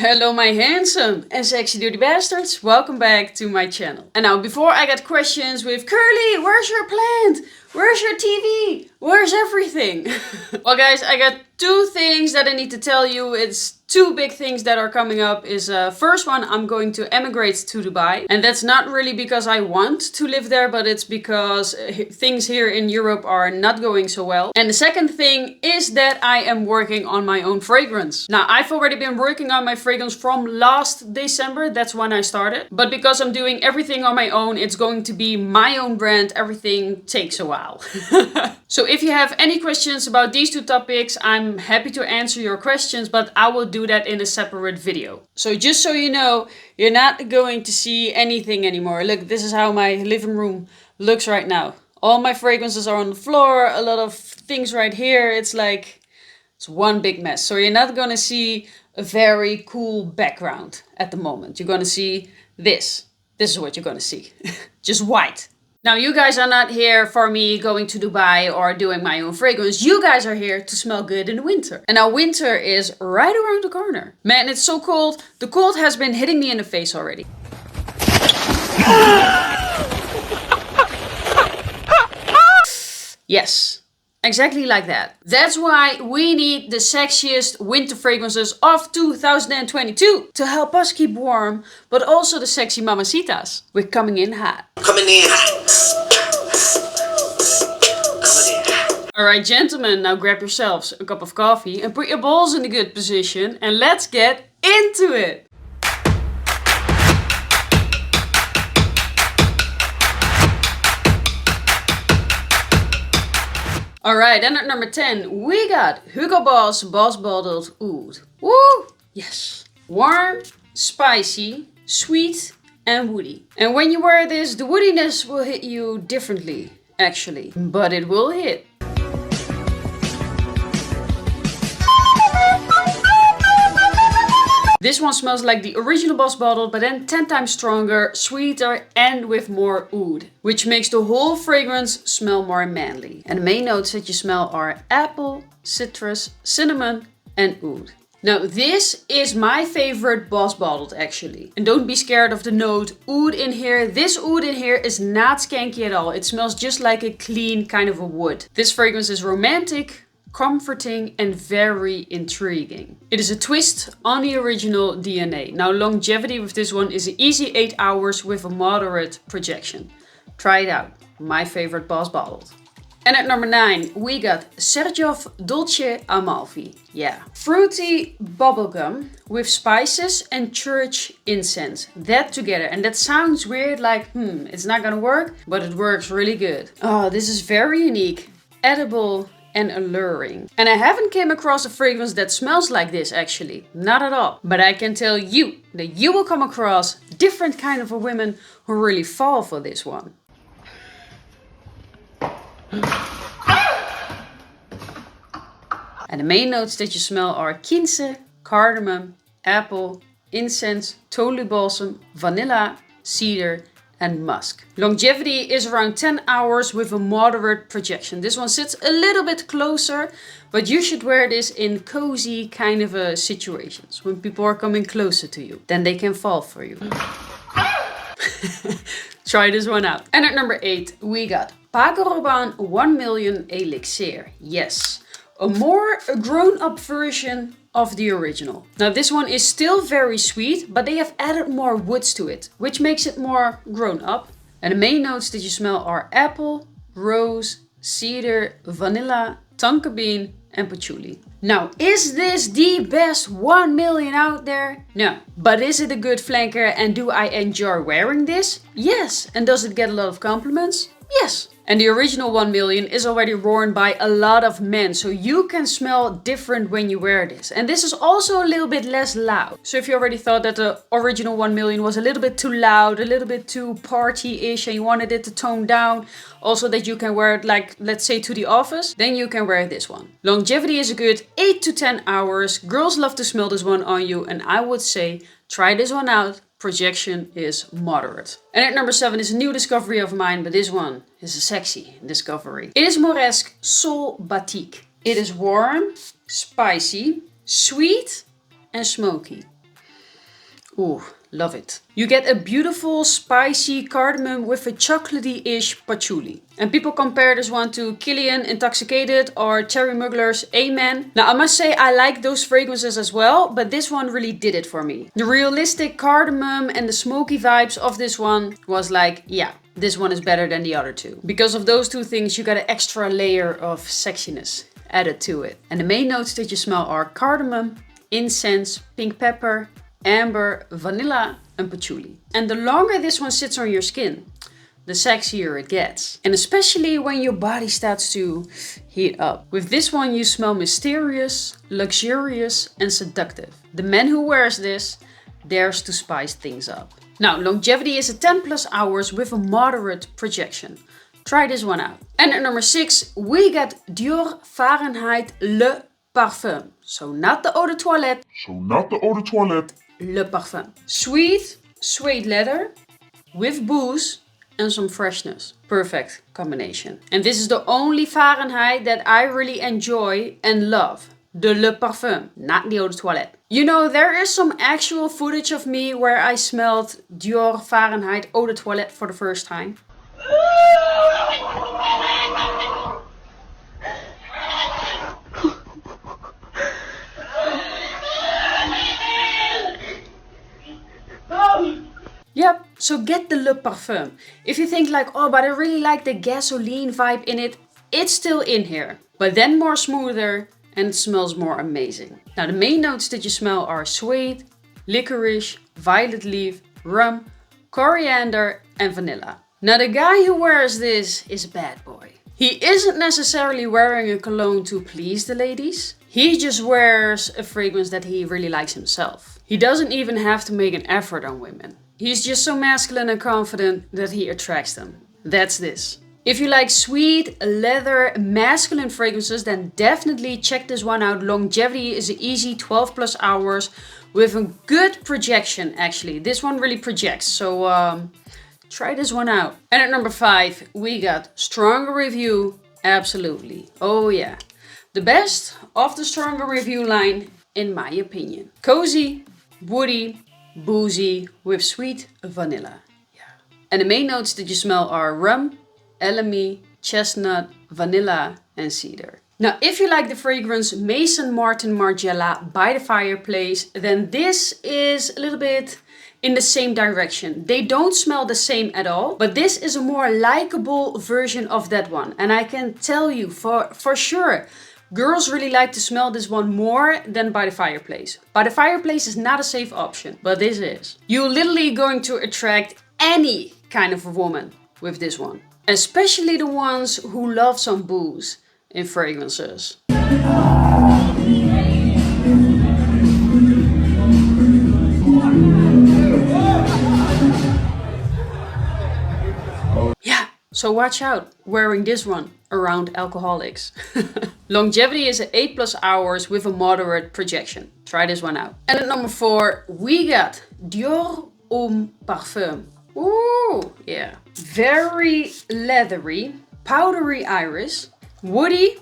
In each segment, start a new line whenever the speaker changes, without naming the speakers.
Hello my handsome and sexy dirty bastards, welcome back to my channel. And now before I get questions with Curly, where's your plant? Where's your TV? Where's everything? Well guys, I got two things that I need to tell you. It's two big things that are coming up. First one, I'm going to emigrate to Dubai. And that's not really because I want to live there, but it's because things here in Europe are not going so well. And the second thing is that I am working on my own fragrance. Now, I've already been working on my fragrance from last December. That's when I started. But because I'm doing everything on my own, it's going to be my own brand. Everything takes a while. So if you have any questions about these two topics, I'm happy to answer your questions, but I will do that in a separate video. So just so you know, you're not going to see anything anymore. Look, this is how my living room looks right now. All my fragrances are on the floor, a lot of things right here. It's one big mess. So you're not gonna see a very cool background at the moment. You're gonna see this. This is what you're gonna see. Just white. Now, you guys are not here for me going to Dubai or doing my own fragrance. You guys are here to smell good in the winter. And now winter is right around the corner. Man, it's so cold. The cold has been hitting me in the face already. Yes. Exactly like that. That's why we need the sexiest winter fragrances of 2022 to help us keep warm, but also the sexy mamacitas. We're coming in hot.
Coming in hot.
Alright gentlemen, now grab yourselves a cup of coffee and put your balls in a good position and let's get into it. Alright, and at number 10, we got Hugo Boss Bottled Oud. Woo! Yes. Warm, spicy, sweet and woody. And when you wear this, the woodiness will hit you differently, actually. But it will hit. This one smells like the original Boss bottle, but then 10 times stronger, sweeter and with more oud, which makes the whole fragrance smell more manly. And the main notes that you smell are apple, citrus, cinnamon and oud. Now this is my favorite Boss bottled actually. And don't be scared of the note oud in here. This oud in here is not skanky at all. It smells just like a clean kind of a wood. This fragrance is romantic, comforting and very intriguing. It is a twist on the original DNA. Now longevity with this one is an easy 8 hours with a moderate projection. Try it out. My favorite Boss bottled. And at number 9 we got Sergioff Dolce Amalfi. Yeah. Fruity bubblegum with spices and church incense. That together. And that sounds weird like it's not gonna work, but it works really good. Oh, this is very unique, edible and alluring. And I haven't came across a fragrance that smells like this actually. Not at all. But I can tell you that you will come across different kind of women who really fall for this one. And the main notes that you smell are quince, cardamom, apple, incense, tolu balsam, vanilla, cedar and musk. Longevity is around 10 hours with a moderate projection. This one sits a little bit closer, but you should wear this in cozy kind of situations. When people are coming closer to you, then they can fall for you. Try this one out. And at number 8, we got Paco Rabanne 1 Million Elixir. Yes, a more grown-up version of the original. Now this one is still very sweet, but they have added more woods to it, which makes it more grown up. And the main notes that you smell are apple, rose, cedar, vanilla, tonka bean and patchouli. Now, is this the best 1 million out there? No. But is it a good flanker and do I enjoy wearing this? Yes. And does it get a lot of compliments? Yes. And the original 1 million is already worn by a lot of men, so you can smell different when you wear this. And this is also a little bit less loud. So if you already thought that the original 1 million was a little bit too loud, a little bit too party-ish and you wanted it to tone down, also that you can wear it like, let's say to the office, then you can wear this one. Longevity is a good 8 to 10 hours. Girls love to smell this one on you and I would say try this one out. Projection is moderate. And at number 7 is a new discovery of mine, but this one is a sexy discovery. It is Moresque Soul Batik. It is warm, spicy, sweet and smoky. Ooh, love it. You get a beautiful spicy cardamom with a chocolatey-ish patchouli. And people compare this one to Kilian Intoxicated or Cherry Muggler's Amen. Now I must say I like those fragrances as well, but this one really did it for me. The realistic cardamom and the smoky vibes of this one was like, yeah, this one is better than the other two. Because of those two things, you got an extra layer of sexiness added to it. And the main notes that you smell are cardamom, incense, pink pepper, amber, vanilla and patchouli. And the longer this one sits on your skin, the sexier it gets. And especially when your body starts to heat up. With this one you smell mysterious, luxurious and seductive. The man who wears this dares to spice things up. Now, longevity is a 10 plus hours with a moderate projection. Try this one out. And at number 6, we got Dior Fahrenheit Le Parfum. So not the eau de toilette. Le Parfum. Sweet suede leather with booze and some freshness. Perfect combination. And this is the only Fahrenheit that I really enjoy and love. The Le Parfum, not the eau de toilette. You know, there is some actual footage of me where I smelled Dior Fahrenheit eau de toilette for the first time. Yep, so get the Le Parfum. If you think like, oh, but I really like the gasoline vibe in it, it's still in here. But then more smoother and it smells more amazing. Now the main notes that you smell are suede, licorice, violet leaf, rum, coriander and vanilla. Now the guy who wears this is a bad boy. He isn't necessarily wearing a cologne to please the ladies. He just wears a fragrance that he really likes himself. He doesn't even have to make an effort on women. He's just so masculine and confident that he attracts them. That's this. If you like sweet, leather, masculine fragrances, then definitely check this one out. Longevity is an easy 12 plus hours with a good projection actually. This one really projects, so try this one out. And at number 5, we got Stronger Review. Absolutely. Oh yeah. The best of the Stronger Review line, in my opinion. Cozy, woody, boozy with sweet vanilla. Yeah. And the main notes that you smell are rum, elemi, chestnut, vanilla and cedar. Now if you like the fragrance Maison Martin Margiela by the Fireplace, then this is a little bit in the same direction. They don't smell the same at all, but this is a more likable version of that one. And I can tell you for sure, girls really like to smell this one more than By the Fireplace. By the Fireplace is not a safe option, but this is. You're literally going to attract any kind of a woman with this one. Especially the ones who love some booze in fragrances. Yeah, so watch out wearing this one around alcoholics. Longevity is at 8 plus hours with a moderate projection. Try this one out. And at number 4, we got Dior Homme Parfum. Ooh, yeah. Very leathery, powdery iris, woody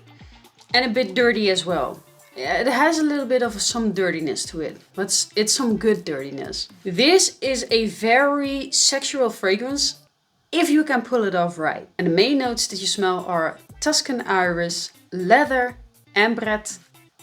and a bit dirty as well. It has a little bit of some dirtiness to it, but it's some good dirtiness. This is a very sexual fragrance if you can pull it off right. And the main notes that you smell are Tuscan iris, leather, ambrette,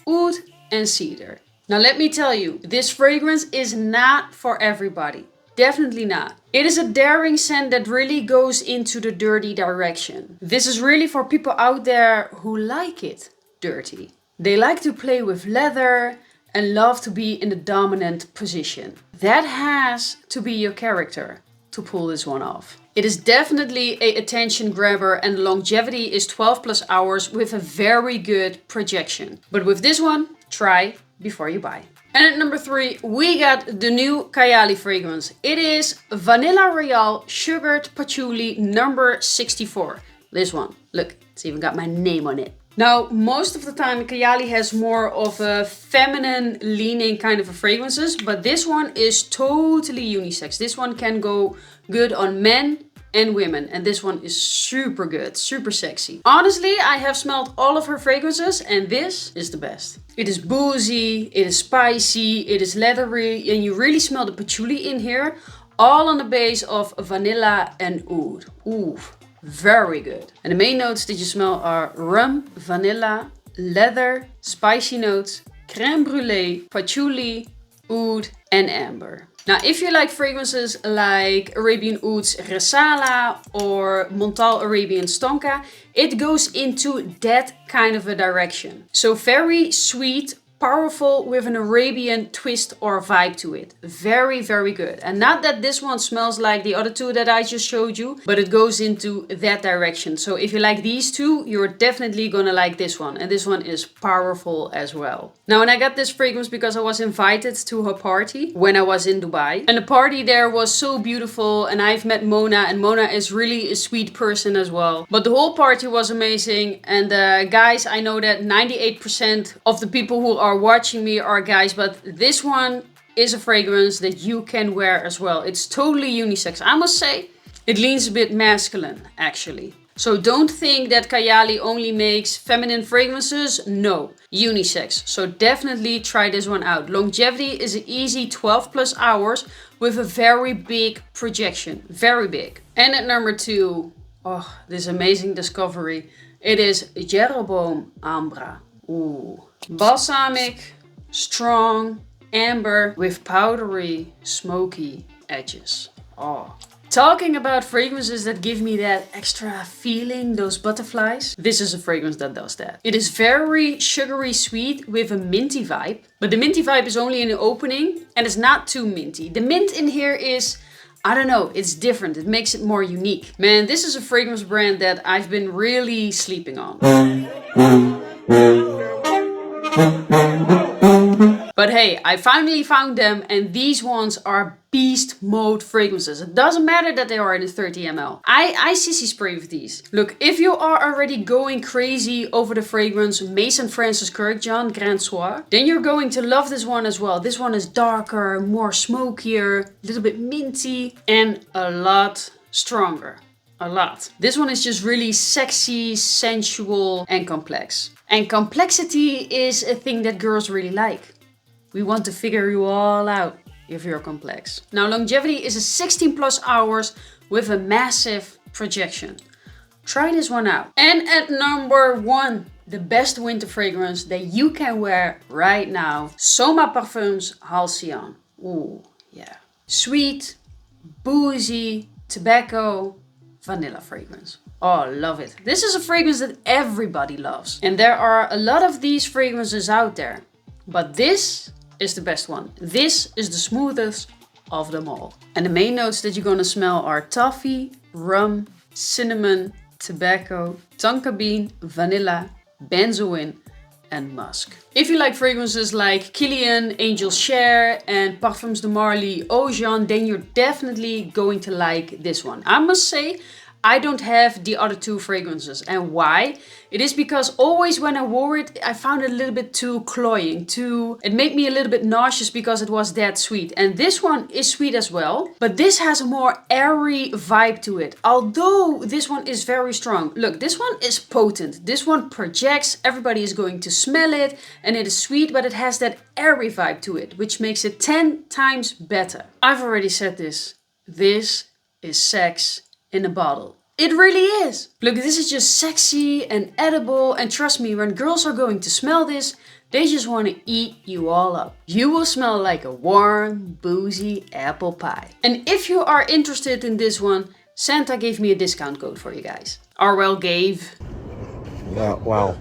oud and cedar. Now let me tell you, this fragrance is not for everybody. Definitely not. It is a daring scent that really goes into the dirty direction. This is really for people out there who like it dirty. They like to play with leather and love to be in the dominant position. That has to be your character to pull this one off. It is definitely an attention grabber and longevity is 12 plus hours with a very good projection. But with this one, try before you buy. And at number 3, we got the new Kayali fragrance. It is Vanilla Royale Sugared Patchouli number 64. This one. Look, it's even got my name on it. Now, most of the time Kayali has more of a feminine leaning kind of a fragrances, but this one is totally unisex. This one can go good on men and women. And this one is super good, super sexy. Honestly, I have smelled all of her fragrances and this is the best. It is boozy, it is spicy, it is leathery, and you really smell the patchouli in here. All on the base of vanilla and oud. Ooh, very good. And the main notes that you smell are rum, vanilla, leather, spicy notes, crème brûlée, patchouli, oud, and amber. Now, if you like fragrances like Arabian Oud's Resala or Montal Arabian Stonka, it goes into that kind of a direction. So very sweet, powerful with an Arabian twist or vibe to it. Very, very good. And not that this one smells like the other two that I just showed you, but it goes into that direction. So if you like these two, you're definitely gonna like this one. And this one is powerful as well. Now, and I got this fragrance because I was invited to her party when I was in Dubai. And the party there was so beautiful, and I've met Mona, and Mona is really a sweet person as well. But the whole party was amazing. And guys, I know that 98% of the people who are watching me are guys, but this one is a fragrance that you can wear as well. It's totally unisex. I must say, it leans a bit masculine, actually. So don't think that Kayali only makes feminine fragrances. No, unisex. So definitely try this one out. Longevity is an easy 12 plus hours with a very big projection. Very big. And at number 2, oh, this amazing discovery. It is Jeroboam Ambra. Ooh. Balsamic, strong, amber with powdery, smoky edges. Oh. Talking about fragrances that give me that extra feeling, those butterflies, this is a fragrance that does that. It is very sugary sweet with a minty vibe, but the minty vibe is only in the opening and it's not too minty. The mint in here is, I don't know, it's different. It makes it more unique. Man, this is a fragrance brand that I've been really sleeping on. But hey, I finally found them, and these ones are beast mode fragrances. It doesn't matter that they are in a 30 ml. I sissy spray with these. Look, if you are already going crazy over the fragrance Mason Francis Kurkdjian Grand Soir, then you're going to love this one as well. This one is darker, more smokier, a little bit minty, and a lot stronger. A lot. This one is just really sexy, sensual, and complex. And complexity is a thing that girls really like. We want to figure you all out if you're complex. Now, longevity is a 16 plus hours with a massive projection. Try this one out. And at number 1, the best winter fragrance that you can wear right now. Soma Parfums Halcyon. Ooh, yeah. Sweet, boozy, tobacco, vanilla fragrance. Oh, love it. This is a fragrance that everybody loves. And there are a lot of these fragrances out there. But this is the best one. This is the smoothest of them all. And the main notes that you're gonna smell are toffee, rum, cinnamon, tobacco, tonka bean, vanilla, benzoin, and musk. If you like fragrances like Kilian, Angel Share, and Parfums de Marly, Ocean, then you're definitely going to like this one. I must say, I don't have the other 2 fragrances. And why? It is because always when I wore it, I found it a little bit too cloying. It made me a little bit nauseous because it was that sweet. And this one is sweet as well, but this has a more airy vibe to it. Although this one is very strong. Look, this one is potent. This one projects, everybody is going to smell it, and it is sweet, but it has that airy vibe to it, which makes it 10 times better. I've already said this. This is sex in a bottle. It really is. Look, this is just sexy and edible, and trust me, when girls are going to smell this, they just want to eat you all up. You will smell like a warm, boozy apple pie. And if you are interested in this one, Santa gave me a discount code for you guys. Arwell gave.
Yeah, wow.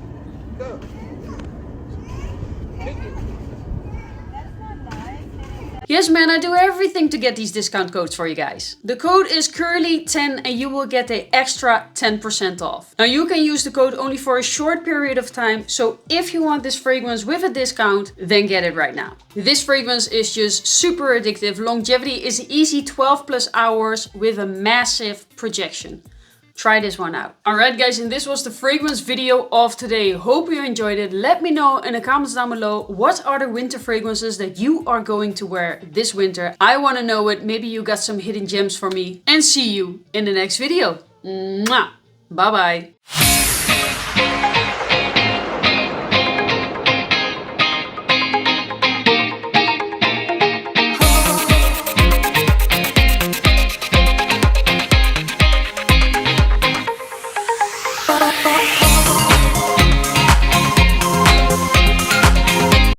Yes, man, I do everything to get these discount codes for you guys. The code is CURLY10 and you will get an extra 10% off. Now, you can use the code only for a short period of time. So if you want this fragrance with a discount, then get it right now. This fragrance is just super addictive. Longevity is easy 12 plus hours with a massive projection. try this one out. Alright guys, and this was the fragrance video of today. Hope you enjoyed it. Let me know in the comments down below, what are the winter fragrances that you are going to wear this winter? I want to know it. Maybe you got some hidden gems for me. And see you in the next video. Mwah! Bye bye.
Oh,